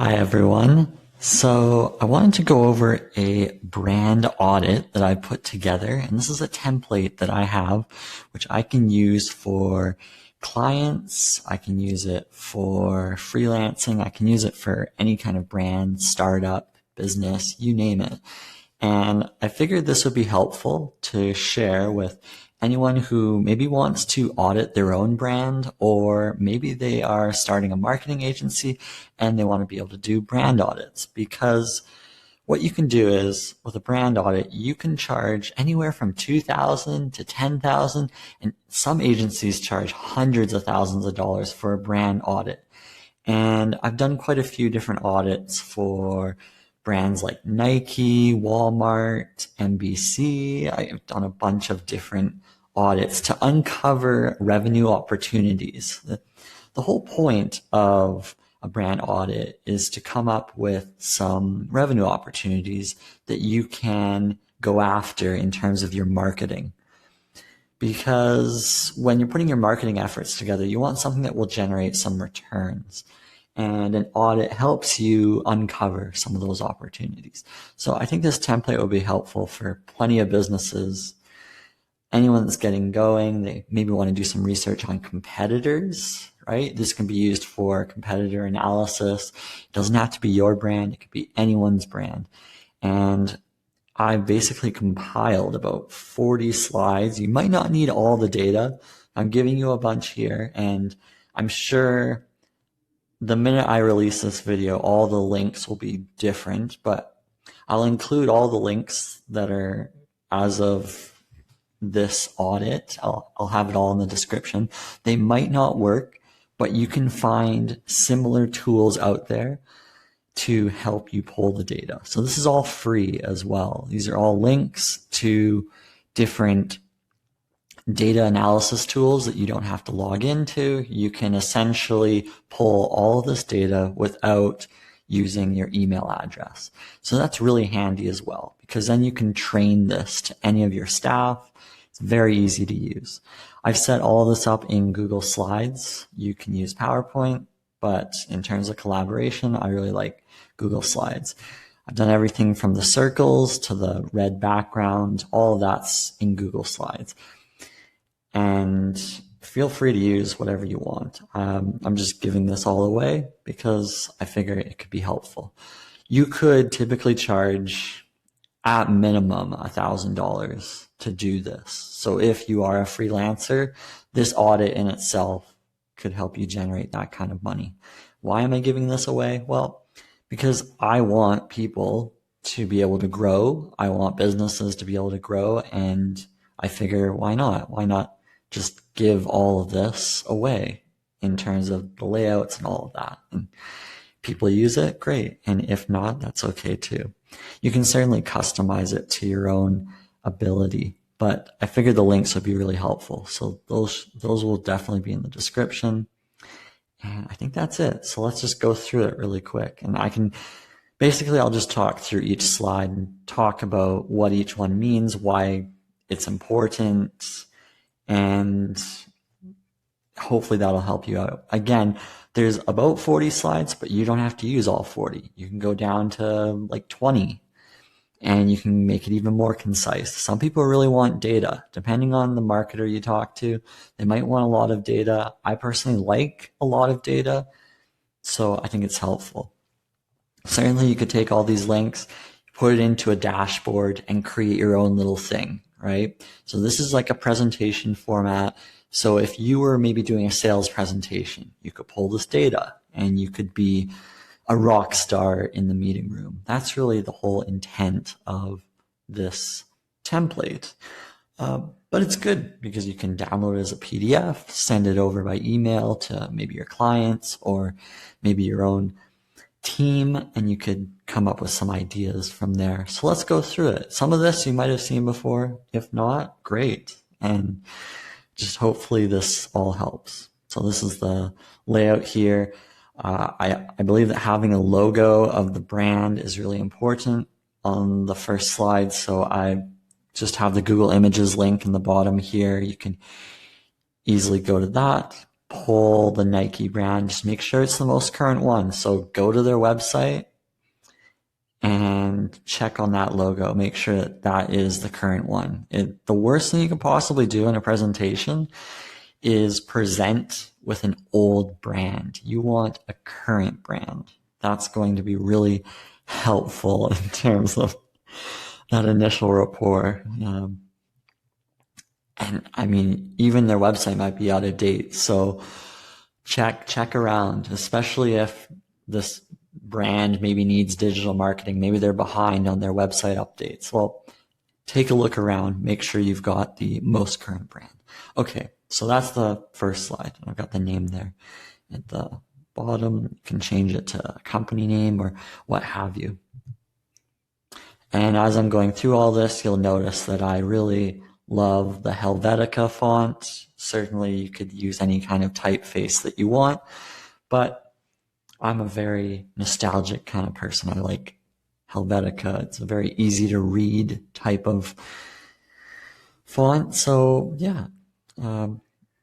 Hi, everyone. So I wanted to go over a brand audit that I put together, and this is a template that I have, which I can use for clients. I can use it for freelancing. I can use it for any kind of brand, startup, business, you name it. And I figured this would be helpful to share with anyone who maybe wants to audit their own brand, or maybe they are starting a marketing agency and they want to be able to do brand audits. Because what you can do is with a brand audit, you can charge anywhere from $2,000 to $10,000, and some agencies charge hundreds of thousands of dollars for a brand audit. And I've done quite a few different audits for brands like Nike, Walmart, NBC. I've done a bunch of different audits to uncover revenue opportunities. The whole point of a brand audit is to come up with some revenue opportunities that you can go after in terms of your marketing. Because when you're putting your marketing efforts together, you want something that will generate some returns. And an audit helps you uncover some of those opportunities. So I think this template will be helpful for plenty of businesses. Anyone that's getting going, they maybe want to do some research on competitors, right? This can be used for competitor analysis. It doesn't have to be your brand. It could be anyone's brand. And I basically compiled about 40 slides. You might not need all the data. I'm giving you a bunch here, and I'm sure the minute I release this video, all the links will be different, but I'll include all the links that are as of this audit. I'll have it all in the description. They might not work, but you can find similar tools out there to help you pull the data. So this is all free as well. These are all links to different data analysis tools that you don't have to log into. You can essentially pull all of this data without using your email address. So that's really handy as well, because then you can train this to any of your staff. It's very easy to use. I've set all this up in Google Slides. You can use PowerPoint, but in terms of collaboration, I really like Google Slides. I've done everything from the circles to the red background. All of that's in Google Slides. And feel free to use whatever you want. I'm just giving this all away because I figure it could be helpful. You could typically charge at minimum $1,000 to do this. So if you are a freelancer, this audit in itself could help you generate that kind of money. Why am I giving this away? Well, because I want people to be able to grow. I want businesses to be able to grow. And I figure, why not? Why not just give all of this away in terms of the layouts and all of that? And people use it, great. And if not, that's okay too. You can certainly customize it to your own ability, but I figured the links would be really helpful. So those will definitely be in the description. And I think that's it. So let's just go through it really quick. And I'll just talk through each slide and talk about what each one means, why it's important, and hopefully that'll help you out. Again, there's about 40 slides, but you don't have to use all 40. You can go down to like 20, and you can make it even more concise. Some people really want data. Depending on the marketer you talk to, they might want a lot of data. I personally like a lot of data, so I think it's helpful. Certainly you could take all these links, put it into a dashboard, and create your own little thing, right? So this is like a presentation format. So if you were maybe doing a sales presentation, you could pull this data and you could be a rock star in the meeting room. That's really the whole intent of this template. But it's good because you can download it as a PDF, send it over by email to maybe your clients or maybe your own team, and you could come up with some ideas from there. So let's go through it. Some of this you might have seen before. If not, great. And just hopefully this all helps. So this is the layout here. I believe that having a logo of the brand is really important on the first slide. So I just have the Google Images link in the bottom here. You can easily go to that, pull the Nike brand, just make sure it's the most current one. So go to their website and check on that logo. Make sure that that is the current one. The worst thing you could possibly do in a presentation is present with an old brand. You want a current brand. That's going to be really helpful in terms of that initial rapport. And I mean, even their website might be out of date. So check around, especially if this brand maybe needs digital marketing. Maybe they're behind on their website updates. Well, take a look around, make sure you've got the most current brand. Okay, so that's the first slide. I've got the name there. At the bottom, you can change it to a company name or what have you. And as I'm going through all this, you'll notice that I really love the Helvetica font. Certainly you could use any kind of typeface that you want, but I'm a very nostalgic kind of person. I like Helvetica. It's a very easy to read type of font. So yeah, and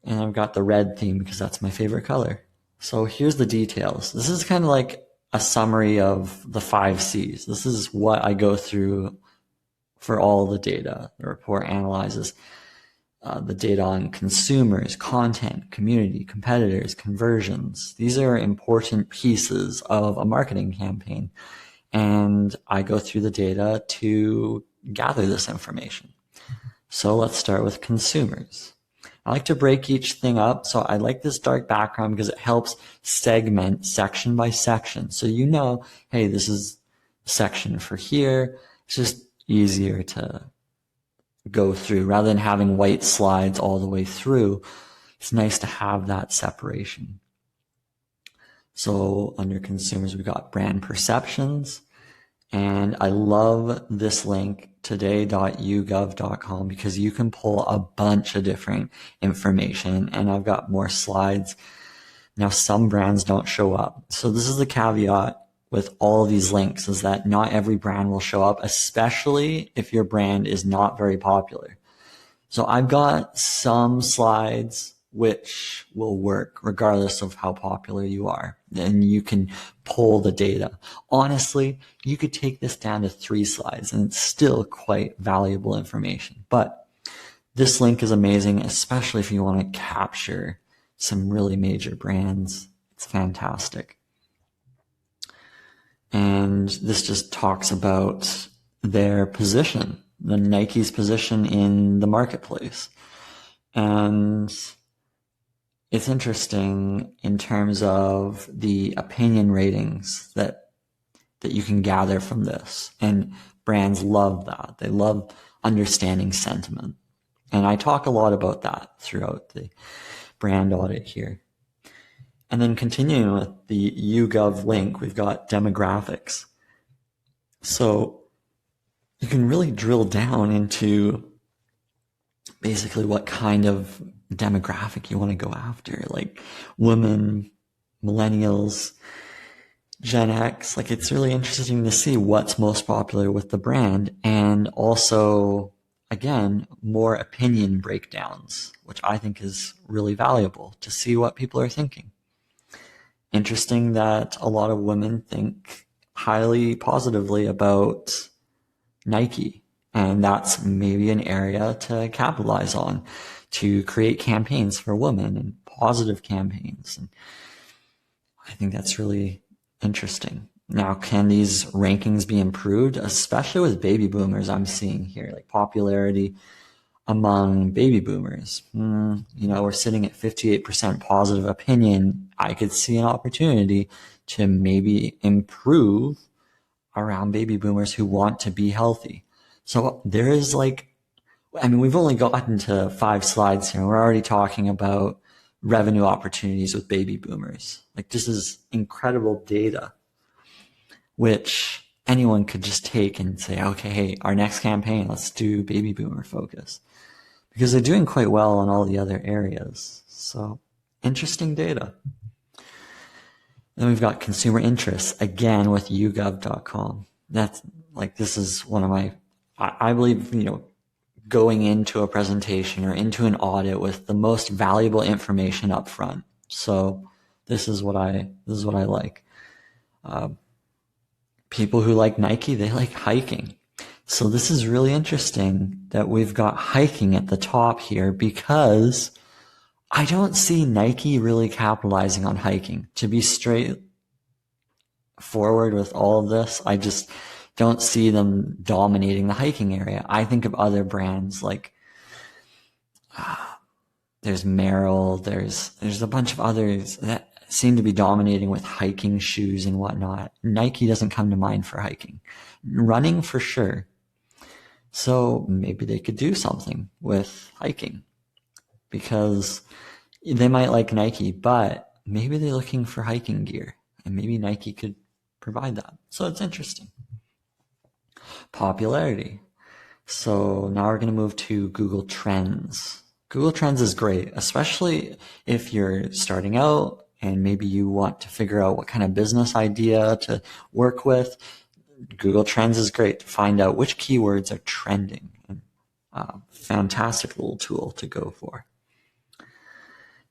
I've got the red theme because that's my favorite color. So here's the details. This is kind of like a summary of the 5 C's. This is what I go through for all the data. The report analyzes the data on consumers, content, community, competitors, conversions. These are important pieces of a marketing campaign. And I go through the data to gather this information. So let's start with consumers. I like to break each thing up. So I like this dark background because it helps segment section by section. So you know, hey, this is a section for here. It's just easier to go through rather than having white slides all the way through. It's nice to have that separation. So under consumers, we got brand perceptions. And I love this link, today.yougov.com, because you can pull a bunch of different information. And I've got more slides. Now, some brands don't show up. So this is the caveat with all of these links, is that not every brand will show up, especially if your brand is not very popular. So I've got some slides which will work regardless of how popular you are. And you can pull the data. Honestly, you could take this down to 3 slides and it's still quite valuable information. But this link is amazing, especially if you want to capture some really major brands. It's fantastic. And this just talks about their position, the Nike's position in the marketplace. And it's interesting in terms of the opinion ratings that you can gather from this. And brands love that. They love understanding sentiment. And I talk a lot about that throughout the brand audit here. And then continuing with the YouGov link, we've got demographics. So you can really drill down into basically what kind of demographic you want to go after, like women, millennials, Gen X. Like, it's really interesting to see what's most popular with the brand, and also, again, more opinion breakdowns, which I think is really valuable to see what people are thinking. Interesting that a lot of women think highly positively about Nike, and that's maybe an area to capitalize on, to create campaigns for women and positive campaigns. And I think that's really interesting. Now, can these rankings be improved, especially with baby boomers? I'm seeing here, like popularity among baby boomers. We're sitting at 58% positive opinion. I could see an opportunity to maybe improve around baby boomers who want to be healthy. So there is we've only gotten to 5 slides here. We're already talking about revenue opportunities with baby boomers. Like, this is incredible data, which anyone could just take and say, okay, hey, our next campaign, let's do baby boomer focus, because they're doing quite well in all the other areas. So interesting data. Then we've got consumer interests, again, with yougov.com. That's this is one of my, I believe, going into a presentation or into an audit with the most valuable information up front So this is what I like. People who like Nike, they like hiking. So this is really interesting that we've got hiking at the top here, because I don't see Nike really capitalizing on hiking. To be straight forward with all of this, I just don't see them dominating the hiking area. I think of other brands like there's Merrell, there's a bunch of others that seem to be dominating with hiking shoes and whatnot. Nike doesn't come to mind for hiking. Running for sure. So maybe they could do something with hiking, because they might like Nike, but maybe they're looking for hiking gear, and maybe Nike could provide that. So it's interesting. Popularity. So now we're going to move to Google Trends. Google Trends is great, especially if you're starting out and maybe you want to figure out what kind of business idea to work with. Google Trends is great to find out which keywords are trending. Fantastic little tool to go for.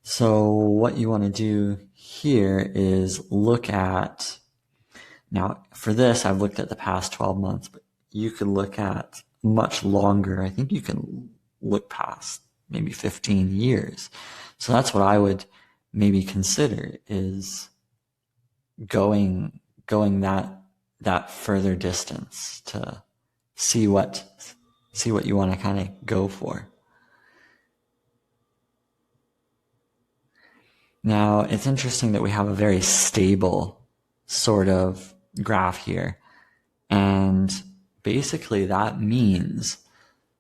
So what you want to do here is look at, now for this I've looked at the past 12 months, but you could look at much longer. I think you can look past maybe 15 years. So that's what I would maybe consider, is going that further distance to see what you want to kind of go for. Now, it's interesting that we have a very stable sort of graph here. And basically that means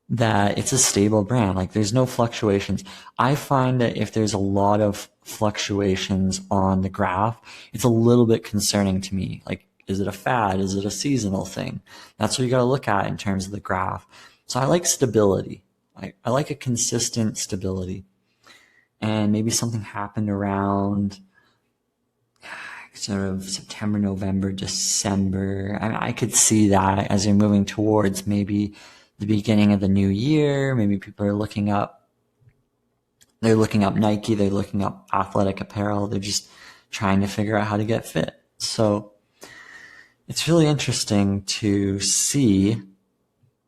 that it's a stable brand. Like, there's no fluctuations. I find that if there's a lot of fluctuations on the graph, it's a little bit concerning to me. Like, is it a fad? Is it a seasonal thing? That's what you got to look at in terms of the graph. So I like stability. I like a consistent stability. And maybe something happened around sort of September, November, December. I could see that as you're moving towards maybe the beginning of the new year. Maybe people are looking up Nike, they're looking up athletic apparel, they're just trying to figure out how to get fit. So it's really interesting to see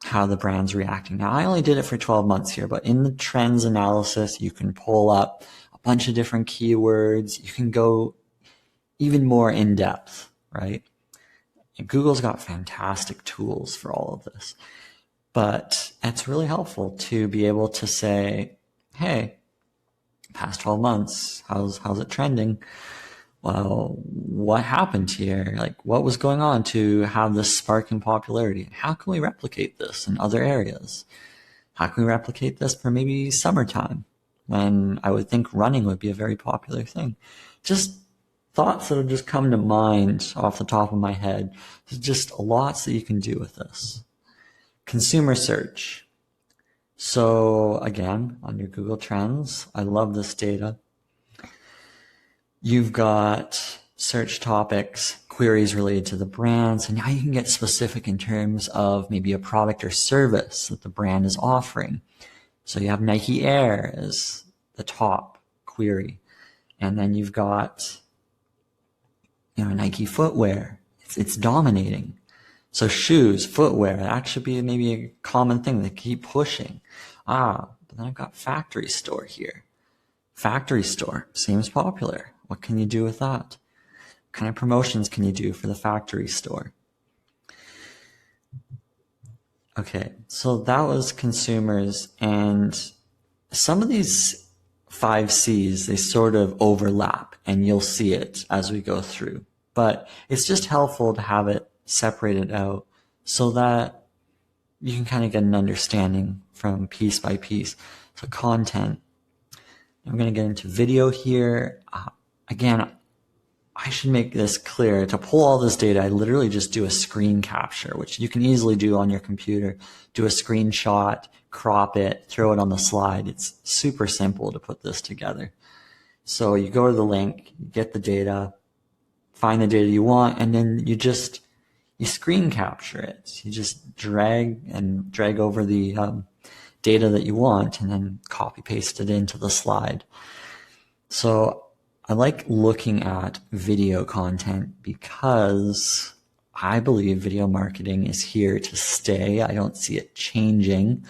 how the brand's reacting. Now, I only did it for 12 months here, but in the trends analysis, you can pull up a bunch of different keywords. You can go even more in depth, right? And Google's got fantastic tools for all of this. But it's really helpful to be able to say, hey, past 12 months, how's it trending? Well, what happened here? Like, what was going on to have this spark in popularity? How can we replicate this in other areas? How can we replicate this for maybe summertime, when I would think running would be a very popular thing? Just thoughts that have just come to mind off the top of my head. There's just lots that you can do with this. Consumer search. So again, on your Google Trends, I love this data. You've got search topics, queries related to the brand. So now you can get specific in terms of maybe a product or service that the brand is offering. So you have Nike Air as the top query. And then you've got, Nike footwear. It's dominating. So shoes, footwear, that should be maybe a common thing that keep pushing. But then I've got factory store here. Factory store seems popular. What can you do with that? What kind of promotions can you do for the factory store? Okay, so that was consumers, and some of these 5 C's, they sort of overlap, and you'll see it as we go through. But it's just helpful to have it separated out so that you can kind of get an understanding from piece by piece. So content. I'm going to get into video here. Again, I should make this clear. To pull all this data, I literally just do a screen capture, which you can easily do on your computer. Do a screenshot, crop it, throw it on the slide. It's super simple to put this together. So you go to the link, you get the data, find the data you want, and then you screen capture it. You just drag over the data that you want, and then copy paste it into the slide. So I like looking at video content because I believe video marketing is here to stay. I don't see it changing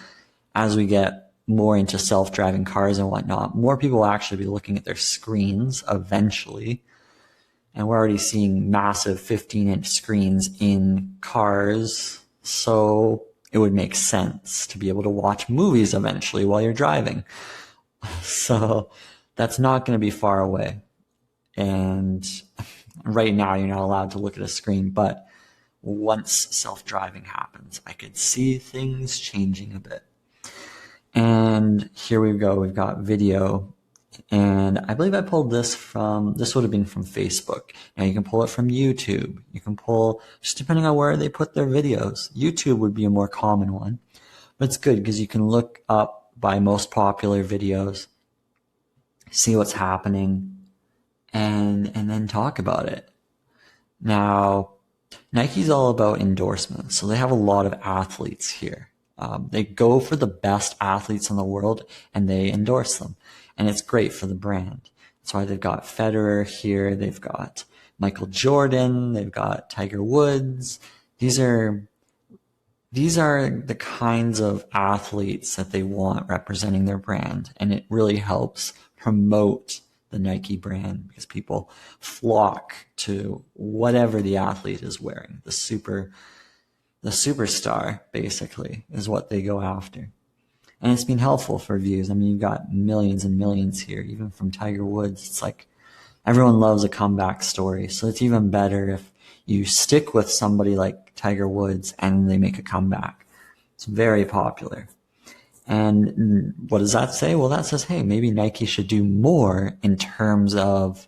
as we get more into self-driving cars and whatnot. More people will actually be looking at their screens eventually. And we're already seeing massive 15-inch screens in cars. So it would make sense to be able to watch movies eventually while you're driving. So that's not going to be far away. And right now you're not allowed to look at a screen, but once self-driving happens, I could see things changing a bit. And here we go. We've got video. And I believe I pulled this would have been from Facebook. Now you can pull it from YouTube. You can pull, just depending on where they put their videos. YouTube would be a more common one. But it's good because you can look up by most popular videos, see what's happening, and then talk about it. Now, Nike's all about endorsements. So they have a lot of athletes here. They go for the best athletes in the world and they endorse them. And it's great for the brand. That's why they've got Federer here. They've got Michael Jordan. They've got Tiger Woods. These are the kinds of athletes that they want representing their brand. And it really helps promote the Nike brand because people flock to whatever the athlete is wearing. The superstar, basically, is what they go after. And it's been helpful for views. I mean, you've got millions and millions here, even from Tiger Woods. It's like everyone loves a comeback story. So it's even better if you stick with somebody like Tiger Woods and they make a comeback. It's very popular. And what does that say? Well, that says, hey, maybe Nike should do more in terms of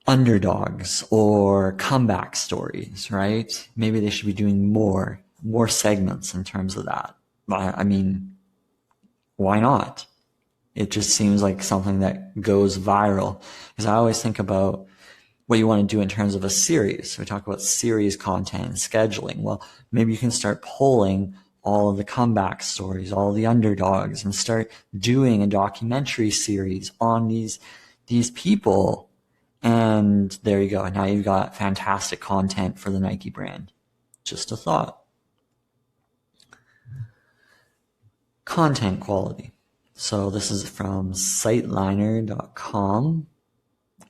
underdogs or comeback stories, right? Maybe they should be doing more segments in terms of that. I mean, why not? It just seems like something that goes viral. Because I always think about what you want to do in terms of a series. So we talk about series content and scheduling. Well, maybe you can start polling all of the comeback stories, all of the underdogs, and start doing a documentary series on these people. And there you go. Now you've got fantastic content for the Nike brand. Just a thought. Content quality. So this is from siteliner.com.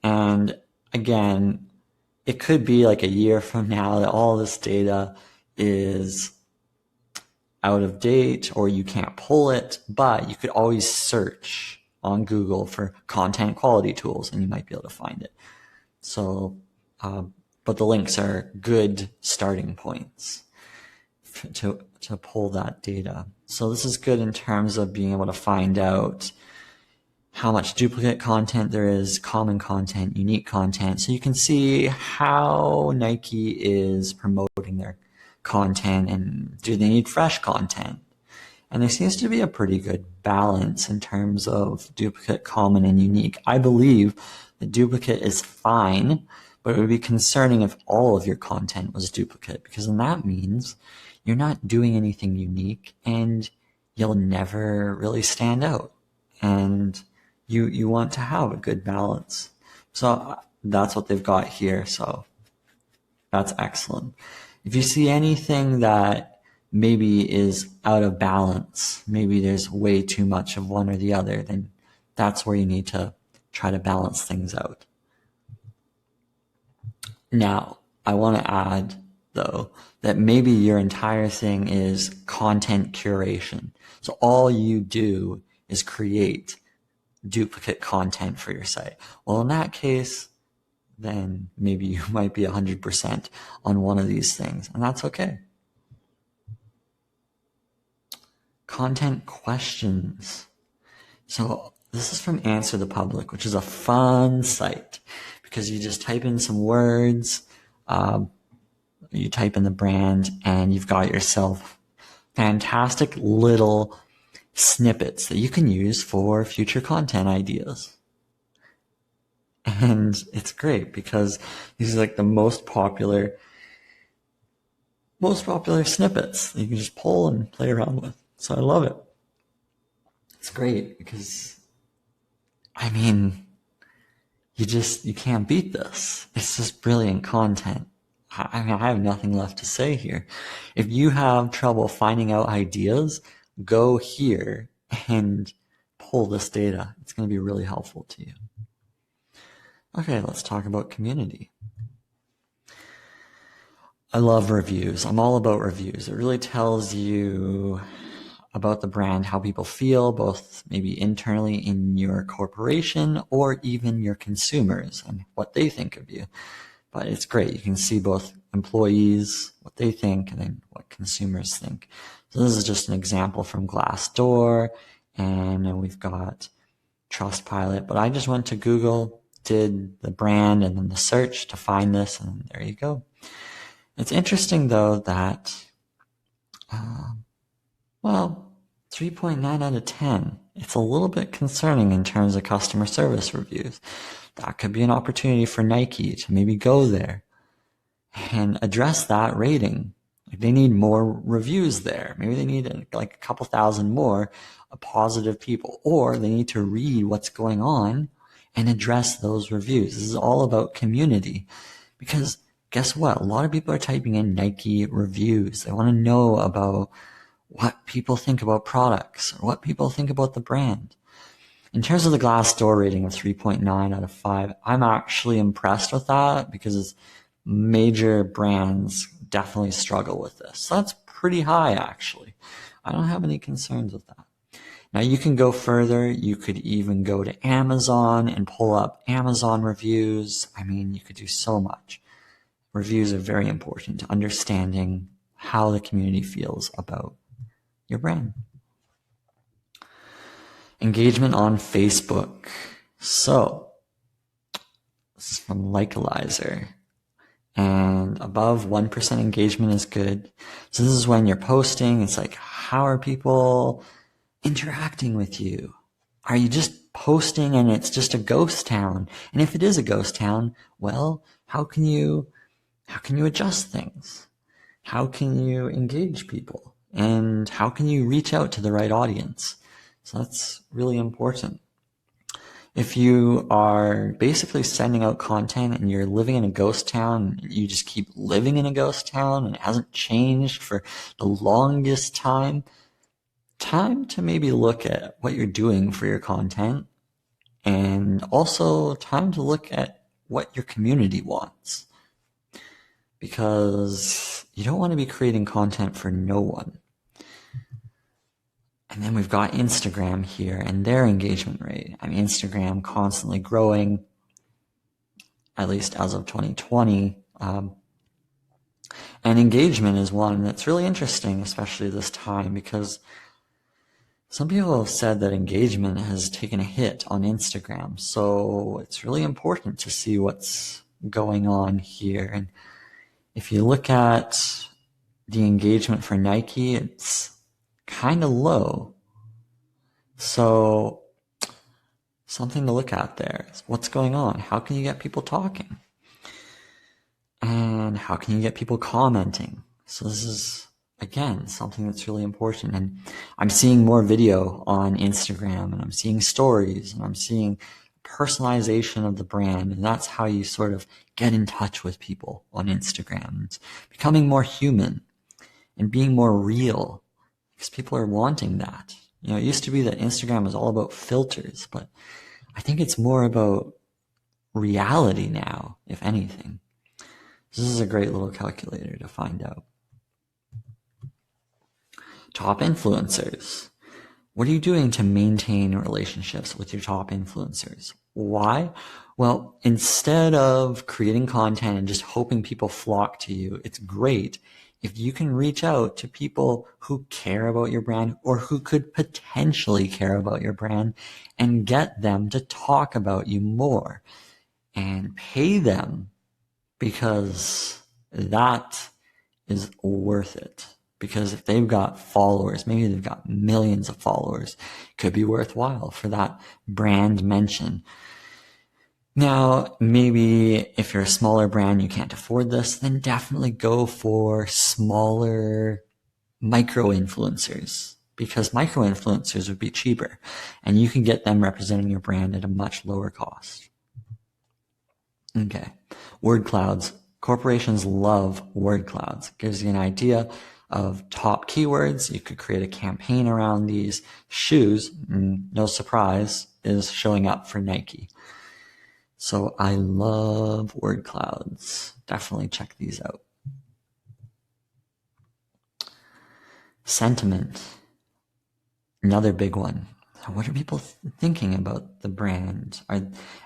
And again, it could be like a year from now that all this data is out of date or you can't pull it, but you could always search on Google for content quality tools and you might be able to find it. So, but the links are good starting points to pull that data. So this is good in terms of being able to find out how much duplicate content there is, common content, unique content. So you can see how Nike is promoting their content and do they need fresh content. And there seems to be a pretty good balance in terms of duplicate, common, and unique. I believe the duplicate is fine, but it would be concerning if all of your content was duplicate because then that means you're not doing anything unique and you'll never really stand out. And you want to have a good balance. So that's what they've got here. So that's excellent. If you see anything that maybe is out of balance, maybe there's way too much of one or the other, then that's where you need to try to balance things out. Now, I want to add, though, that maybe your entire thing is content curation. So all you do is create duplicate content for your site. Well, in that case, then maybe you might be 100% on one of these things, and that's okay. Content questions. So this is from Answer the Public, which is a fun site because you just type in some words, you type in the brand, and you've got yourself fantastic little snippets that you can use for future content ideas. And it's great because these are like the most popular snippets that you can just pull and play around with. So I love it. It's great because, I mean, you can't beat this. It's just brilliant content. I mean, I have nothing left to say here. If you have trouble finding out ideas, go here and pull this data. It's going to be really helpful to you. Okay, let's talk about community. I love reviews. I'm all about reviews. It really tells you about the brand, how people feel, both maybe internally in your corporation or even your consumers and what they think of you. But it's great. You can see both employees, what they think, and then what consumers think. So this is just an example from Glassdoor, and we've got Trustpilot. But I just went to Google, did the brand and then the search to find this, and there you go. It's interesting, though, that, 3.9 out of 10. It's a little bit concerning in terms of customer service reviews. That could be an opportunity for Nike to maybe go there and address that rating. Like, they need more reviews there. Maybe they need like a couple thousand more positive people, or they need to read what's going on and address those reviews. This is all about community, because guess what? A lot of people are typing in Nike reviews. They want to know about what people think about products or what people think about the brand. In terms of the Glassdoor rating of 3.9 out of 5, I'm actually impressed with that, because major brands definitely struggle with this. So that's pretty high, actually. I don't have any concerns with that. Now, you can go further. You could even go to Amazon and pull up Amazon reviews. I mean, you could do so much. Reviews are very important to understanding how the community feels about your brand. Engagement on Facebook. So, this is from Likealizer. And above 1% engagement is good. So this is when you're posting. It's like, how are people interacting with you? Are you just posting and it's just a ghost town? And if it is a ghost town, well, how can you adjust things? How can you engage people? And how can you reach out to the right audience? So that's really important. If you are basically sending out content and you're living in a ghost town, you just keep living in a ghost town and it hasn't changed for the longest time to maybe look at what you're doing for your content, and also time to look at what your community wants. Because you don't want to be creating content for no one. And then we've got Instagram here and their engagement rate. I mean, Instagram constantly growing, at least as of 2020. And engagement is one that's really interesting, especially this time, because some people have said that engagement has taken a hit on Instagram. So it's really important to see what's going on here. And if you look at the engagement for Nike, it's kind of low. So something to look at there is what's going on. How can you get people talking? And how can you get people commenting? So this is, again, something that's really important. And I'm seeing more video on Instagram, and I'm seeing stories, and I'm seeing personalization of the brand. And that's how you sort of get in touch with people on Instagram. It's becoming more human and being more real, because people are wanting that. You know, it used to be that Instagram was all about filters, but I think it's more about reality now, if anything. This is a great little calculator to find out. Top influencers. What are you doing to maintain relationships with your top influencers? Why? Well, instead of creating content and just hoping people flock to you, it's great if you can reach out to people who care about your brand or who could potentially care about your brand and get them to talk about you more and pay them, because that is worth it. Because if they've got followers, maybe they've got millions of followers, it could be worthwhile for that brand mention. Now, maybe if you're a smaller brand, you can't afford this, then definitely go for smaller micro-influencers, because micro-influencers would be cheaper and you can get them representing your brand at a much lower cost. Okay. Word clouds. Corporations love word clouds. It gives you an idea of top keywords. You could create a campaign around these. Shoes, no surprise, is showing up for Nike. So I love word clouds. Definitely check these out. Sentiment. Another big one. What are people thinking about the brand?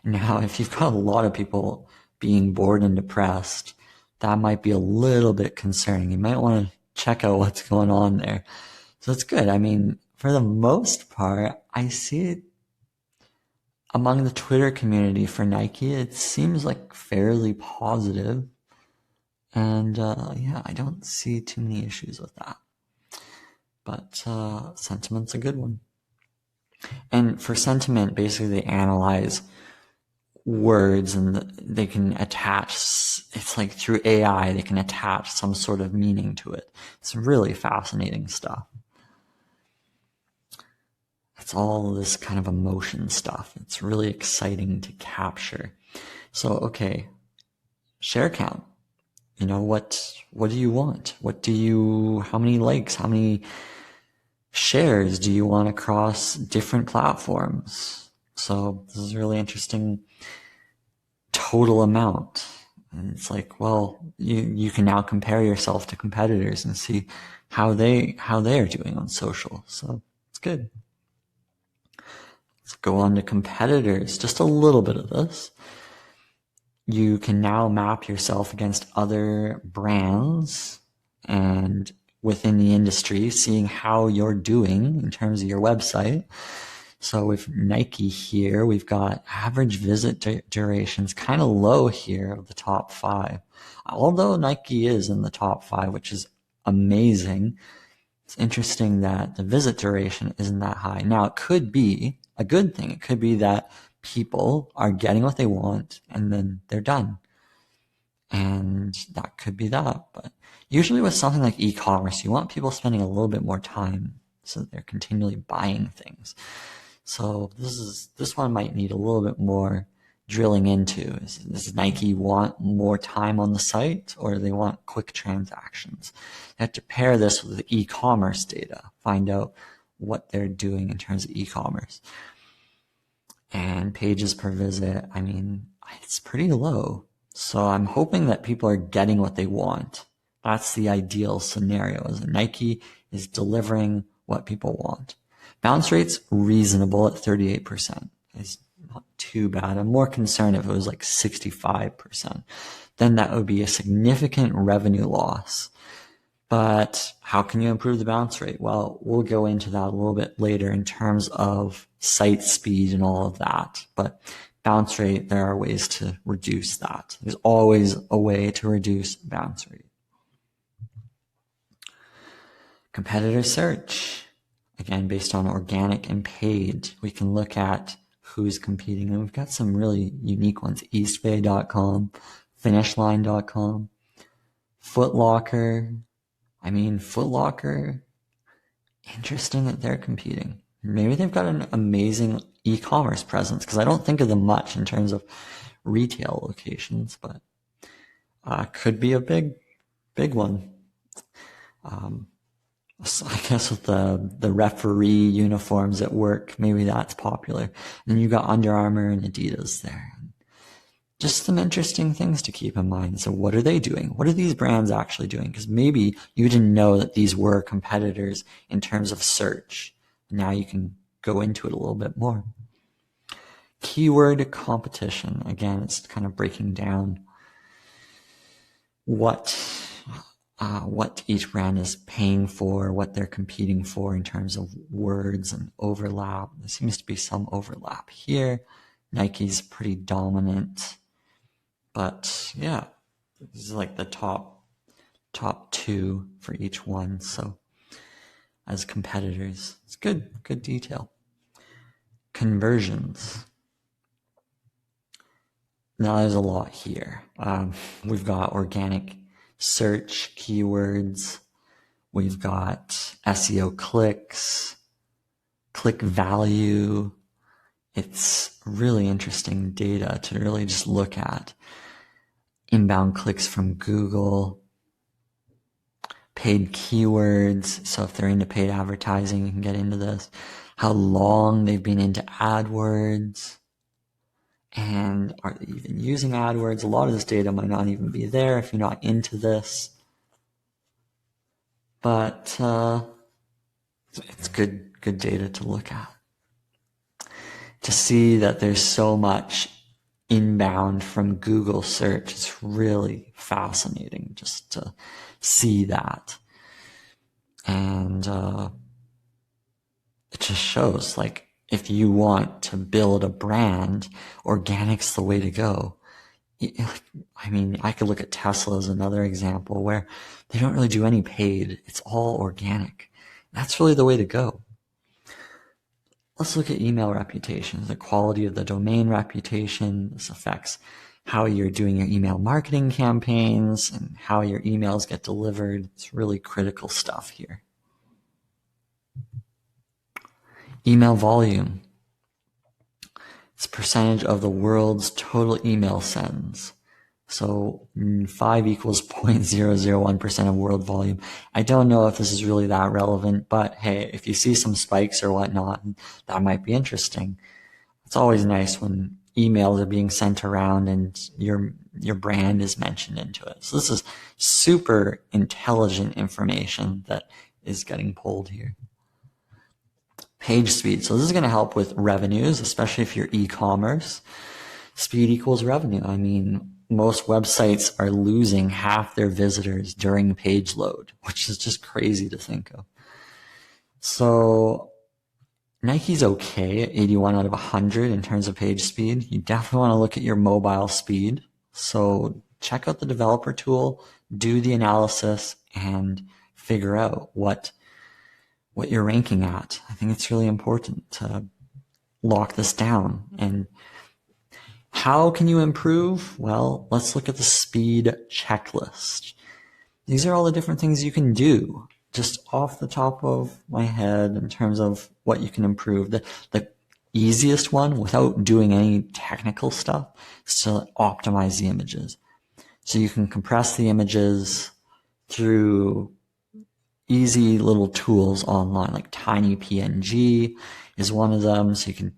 Now, if you've got a lot of people being bored and depressed, that might be a little bit concerning. You might want to check out what's going on there. So it's good. I mean, for the most part, I see it among the Twitter community for Nike. It seems like fairly positive. And yeah, I don't see too many issues with that. But sentiment's a good one. And for sentiment, basically they analyze words and they can attach, it's like through AI, they can attach some sort of meaning to it. It's really fascinating stuff. It's all this kind of emotion stuff. It's really exciting to capture. So, okay, share count. You know, what do you want? How many likes, how many shares do you want across different platforms? So this is really interesting. Total amount. And it's like, well, you can now compare yourself to competitors and see how they are doing on social. So it's good. Let's go on to competitors. Just a little bit of this. You can now map yourself against other brands and within the industry, seeing how you're doing in terms of your website. So with Nike here, we've got average visit durations kind of low here of the top 5. Although Nike is in the top 5, which is amazing, it's interesting that the visit duration isn't that high. Now, it could be a good thing. It could be that people are getting what they want and then they're done. And that could be that. But usually with something like e-commerce, you want people spending a little bit more time so that they're continually buying things. So this one might need a little bit more drilling into. Does Nike want more time on the site, or do they want quick transactions? You have to pair this with the e-commerce data, find out what they're doing in terms of e-commerce. And pages per visit, I mean, it's pretty low. So I'm hoping that people are getting what they want. That's the ideal scenario, is that Nike is delivering what people want. Bounce rate's reasonable at 38%. It's not too bad. I'm more concerned if it was like 65%. Then that would be a significant revenue loss. But how can you improve the bounce rate? Well, we'll go into that a little bit later in terms of site speed and all of that. But bounce rate, there are ways to reduce that. There's always a way to reduce bounce rate. Competitor search. Again, based on organic and paid, we can look at who's competing. And we've got some really unique ones. Eastbay.com, finishline.com, Foot Locker. I mean, Foot Locker, interesting that they're competing. Maybe they've got an amazing e-commerce presence, because I don't think of them much in terms of retail locations, but could be a big one. So I guess with the referee uniforms at work, maybe that's popular. And then you got Under Armour and Adidas there. Just some interesting things to keep in mind. So what are they doing? What are these brands actually doing? Because maybe you didn't know that these were competitors in terms of search. Now you can go into it a little bit more. Keyword competition. Again, it's kind of breaking down what each brand is paying for, what they're competing for in terms of words and overlap. There seems to be some overlap here. Nike's pretty dominant, but yeah, this is like the top 2 for each one. So as competitors, it's good detail. Conversions. Now there's a lot here. We've got organic search keywords. We've got SEO clicks, click value, it's really interesting data to really just look at. Inbound clicks from Google, paid keywords. So if they're into paid advertising, you can get into this. How long they've been into AdWords. And are they even using AdWords? A lot of this data might not even be there if you're not into this. But it's good data to look at. To see that there's so much inbound from Google search, it's really fascinating just to see that. And it just shows, like, if you want to build a brand, organic's the way to go. I mean, I could look at Tesla as another example where they don't really do any paid. It's all organic. That's really the way to go. Let's look at email reputation, the quality of the domain reputation. This affects how you're doing your email marketing campaigns and how your emails get delivered. It's really critical stuff here. Email volume. It's percentage of the world's total email sends. So 5 equals 0.001% of world volume. I don't know if this is really that relevant, but hey, if you see some spikes or whatnot, that might be interesting. It's always nice when emails are being sent around and your brand is mentioned into it. So this is super intelligent information that is getting pulled here. Page speed. So this is going to help with revenues, especially if you're e-commerce. Speed equals revenue. I mean, most websites are losing half their visitors during page load, which is just crazy to think of. So Nike's okay at 81 out of 100 in terms of page speed. You definitely want to look at your mobile speed. So check out the developer tool, do the analysis, and figure out what you're ranking at. I think it's really important to lock this down. And how can you improve? Well, let's look at the speed checklist. These are all the different things you can do just off the top of my head in terms of what you can improve. The easiest one without doing any technical stuff is to optimize the images. So you can compress the images through easy little tools online, like Tiny PNG is one of them. So you can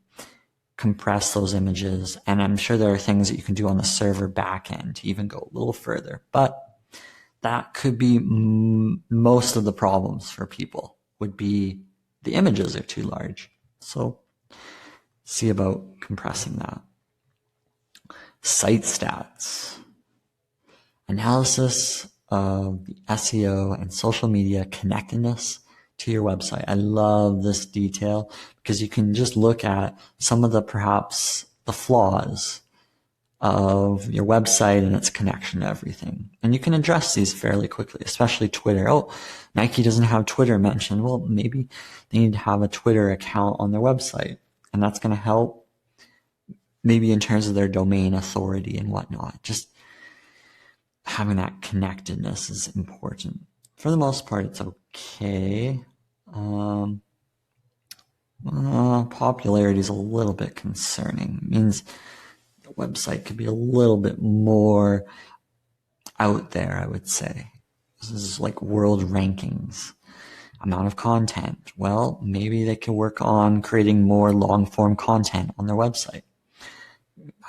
compress those images. And I'm sure there are things that you can do on the server backend to even go a little further. But that could be most of the problems for people would be the images are too large. So see about compressing that. Site stats. Analysis of the SEO and social media connectedness to your website. I love this detail because you can just look at some of the perhaps the flaws of your website and its connection to everything. And you can address these fairly quickly, especially Twitter. Oh, Nike doesn't have Twitter mentioned. Well, maybe they need to have a Twitter account on their website. And that's going to help maybe in terms of their domain authority and whatnot. Just having that connectedness is important. For the most part, it's okay. Popularity is a little bit concerning. It means the website could be a little bit more out there, I would say. This is like world rankings. Amount of content. Well, maybe they can work on creating more long-form content on their website.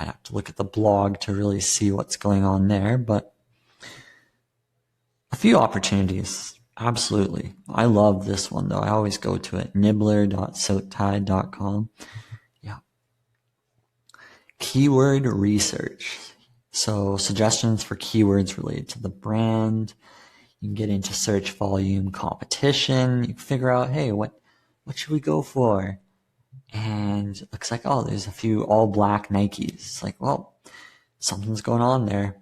I'd have to look at the blog to really see what's going on there, but a few opportunities. Absolutely. I love this one though. I always go to it. nibbler.soaktide.com. Yeah. Keyword research. So suggestions for keywords related to the brand. You can get into search volume competition. You can figure out, hey, what should we go for? And it looks like, oh, there's a few all black Nikes. It's like, well, something's going on there.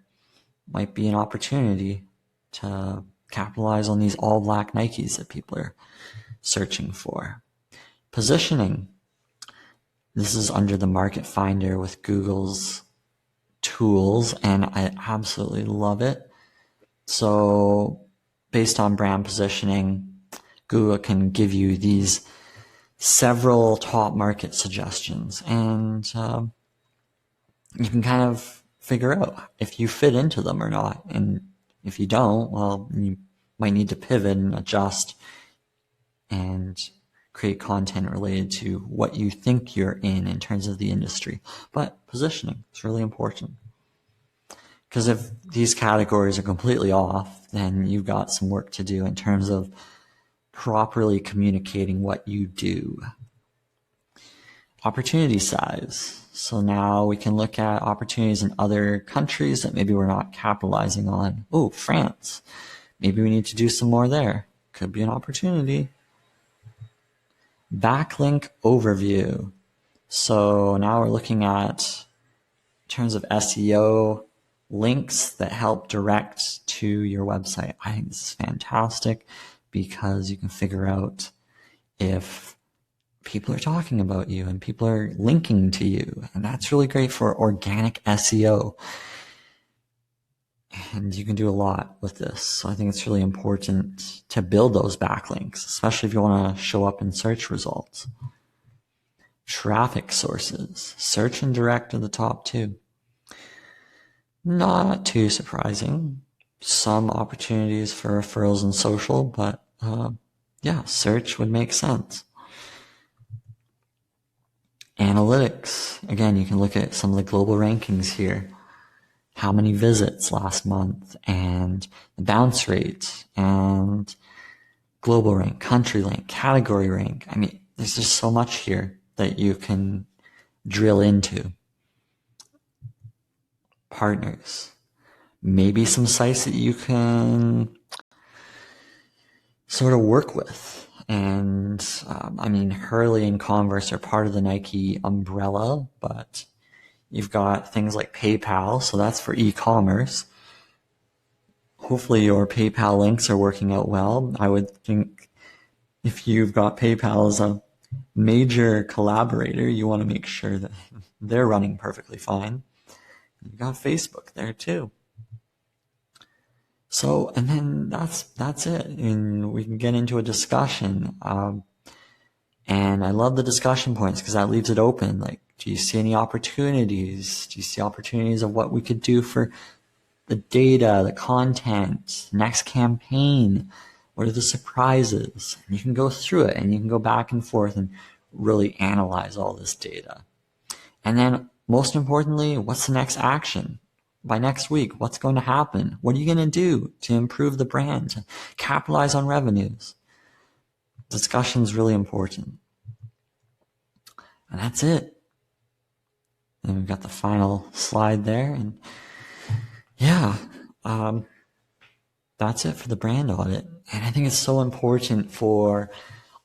Might be an opportunity to capitalize on these all black Nikes that people are searching for. Positioning. This is under the Market Finder with Google's tools, and I absolutely love it. So based on brand positioning, Google can give you these several top market suggestions, and you can kind of figure out if you fit into them or not. And if you don't, well, you might need to pivot and adjust and create content related to what you think you're in terms of the industry. But positioning is really important. Because if these categories are completely off, then you've got some work to do in terms of properly communicating what you do. Opportunity size. So now we can look at opportunities in other countries that maybe we're not capitalizing on. Oh, France. Maybe we need to do some more there. Could be an opportunity. Backlink overview. So now we're looking at, in terms of SEO, links that help direct to your website. I think this is fantastic because you can figure out if people are talking about you and people are linking to you. And that's really great for organic SEO. And you can do a lot with this. So I think it's really important to build those backlinks, especially if you want to show up in search results. Traffic sources. Search and direct are the top two. Not too surprising. Some opportunities for referrals and social, but yeah, search would make sense. Analytics. Again, you can look at some of the global rankings here. How many visits last month, and the bounce rate, and global rank, country rank, category rank. I mean, there's just so much here that you can drill into. Partners. Maybe some sites that you can sort of work with. And I mean, Hurley and Converse are part of the Nike umbrella, but you've got things like PayPal, so that's for e-commerce. Hopefully your PayPal links are working out well. I would think if you've got PayPal as a major collaborator, you want to make sure that they're running perfectly fine. You've got Facebook there too. So, and then that's it. And we can get into a discussion. And I love the discussion points because that leaves it open. Like, do you see any opportunities? Do you see opportunities of what we could do for the data, the content, next campaign? What are the surprises? And you can go through it and you can go back and forth and really analyze all this data. And then most importantly, what's the next action? By next week, what's going to happen? What are you going to do to improve the brand, to capitalize on revenues? Discussion is really important. And that's it. And we've got the final slide there. And yeah, that's it for the brand audit. And I think it's so important for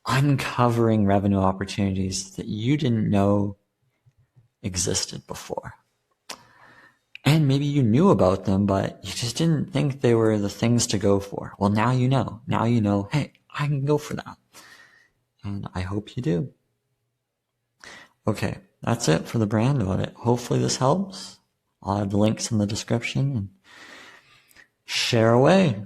uncovering revenue opportunities that you didn't know existed before. And maybe you knew about them, but you just didn't think they were the things to go for. Well, now you know. Now you know, hey, I can go for that. And I hope you do. Okay, that's it for the brand audit. Hopefully this helps. I'll have the links in the description and share away.